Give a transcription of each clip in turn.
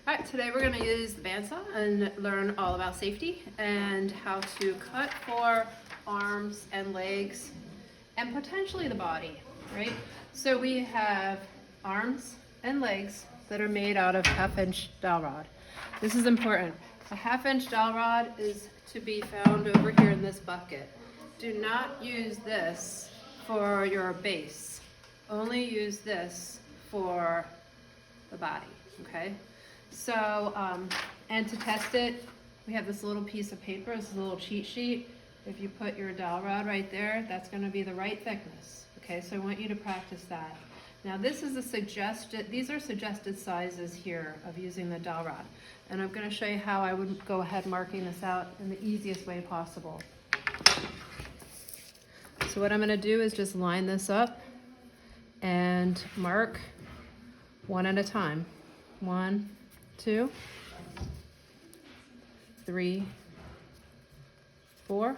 All right, today we're going to use the bandsaw and learn all about safety and how to cut for arms and legs and potentially the body, right? So we have arms and legs that are made out of 1/2-inch dowel rod. This is important. A 1/2-inch dowel rod is to be found over here in this bucket. Do not use this for your base. Only use this for the body, okay? So, and to test it, we have this little piece of paper, this is a little cheat sheet. If you put your dowel rod right there, that's gonna be the right thickness, okay? So I want you to practice that. Now this is these are suggested sizes here of using the dowel rod. And I'm gonna show you how I would go ahead marking this out in the easiest way possible. So what I'm gonna do is just line this up and mark one at a time. 1, 2, 3, 4.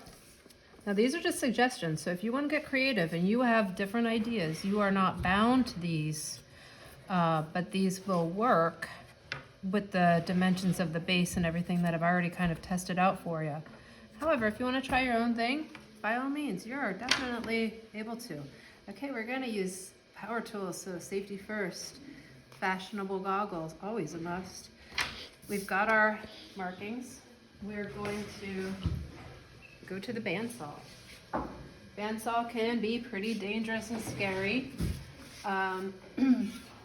Now these are just suggestions, so if you want to get creative and you have different ideas, you are not bound to these, but these will work with the dimensions of the base and everything that I've already kind of tested out for you. However, if you want to try your own thing, by all means, you're definitely able to. Okay, we're going to use power tools, so safety first. Fashionable goggles, always a must. We've got our markings. We're going to go to the bandsaw. Bandsaw can be pretty dangerous and scary. What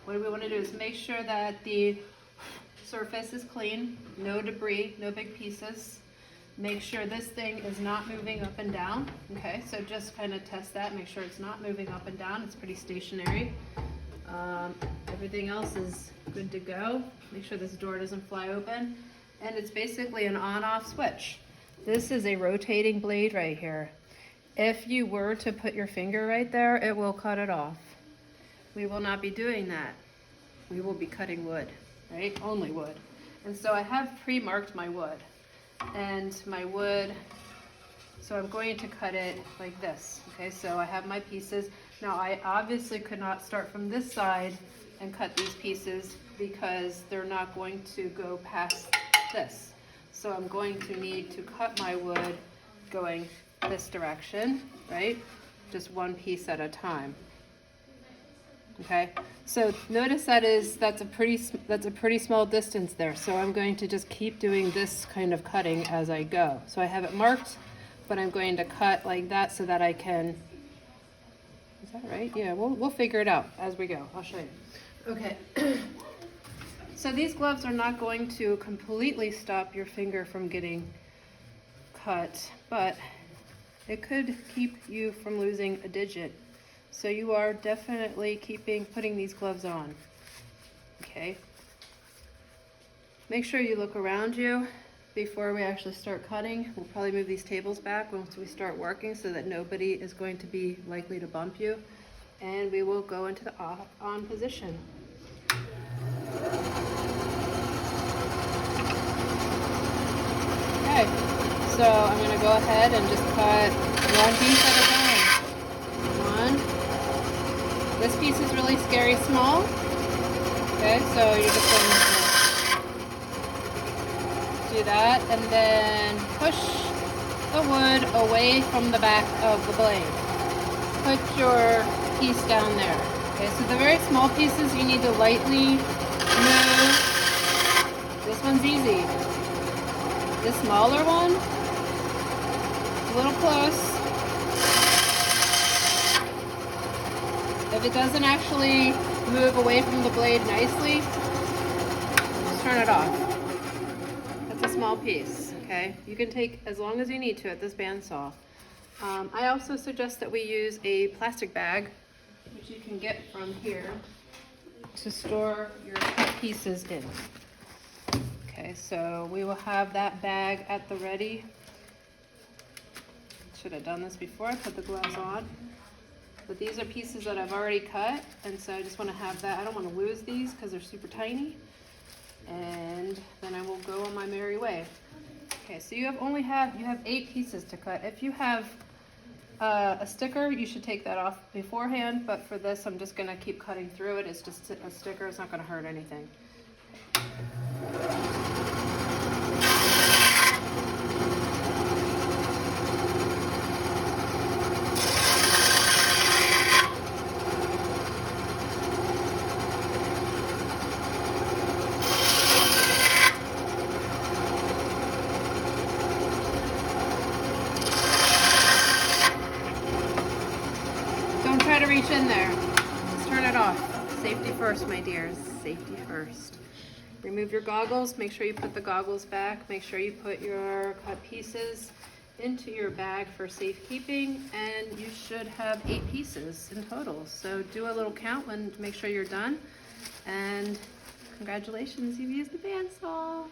we want to do is make sure that the surface is clean, no debris, no big pieces. Make sure this thing is not moving up and down. Okay, so just kind of test that, make sure it's not moving up and down, it's pretty stationary. Everything else is good to go. Make sure this door doesn't fly open. And it's basically an on-off switch. This is a rotating blade right here. If you were to put your finger right there, it will cut it off. We will not be doing that. We will be cutting wood, right? Only wood. And so I have pre-marked my wood. And my wood, so I'm going to cut it like this. Okay, so I have my pieces. Now I obviously could not start from this side and cut these pieces because they're not going to go past this. So I'm going to need to cut my wood going this direction, right? Just one piece at a time. Okay, so notice that's a pretty small distance there. So I'm going to just keep doing this kind of cutting as I go. So I have it marked, but I'm going to cut like that so that I can. Is that right? Yeah, we'll figure it out as we go. I'll show you. Okay. So these gloves are not going to completely stop your finger from getting cut, but it could keep you from losing a digit. So you are definitely putting these gloves on. Okay. Make sure you look around you before we actually start cutting. We'll probably move these tables back once we start working so that nobody is going to be likely to bump you. And we will go into the on position. Okay, so I'm going to go ahead and just cut one piece at a time. One. This piece is really scary small. Okay, so you're just going to do that and then push the wood away from the back of the blade. Put your piece down there. Okay, so the very small pieces you need to lightly move. This one's easy. The smaller one, a little close. If it doesn't actually move away from the blade nicely, just turn it off. That's a small piece, okay? You can take as long as you need to at this bandsaw. I also suggest that we use a plastic bag, which you can get from here, to store your cut pieces in. Okay, so we will have that bag at the ready. Should have done this before I put the gloves on. But these are pieces that I've already cut, and so I just want to have that. I don't want to lose these because they're super tiny. And then I will go on my merry way. Okay, so you have 8 pieces to cut. If you have a sticker, you should take that off beforehand, but for this I'm just going to keep cutting through it. It's just a sticker, it's not going to hurt anything. try to reach in there. Let's turn it off. Safety first, my dears. Safety first. Remove your goggles. Make sure you put the goggles back. Make sure you put your cut pieces into your bag for safekeeping, and you should have 8 pieces in total. So do a little count when to make sure you're done. And congratulations, you've used the bandsaw.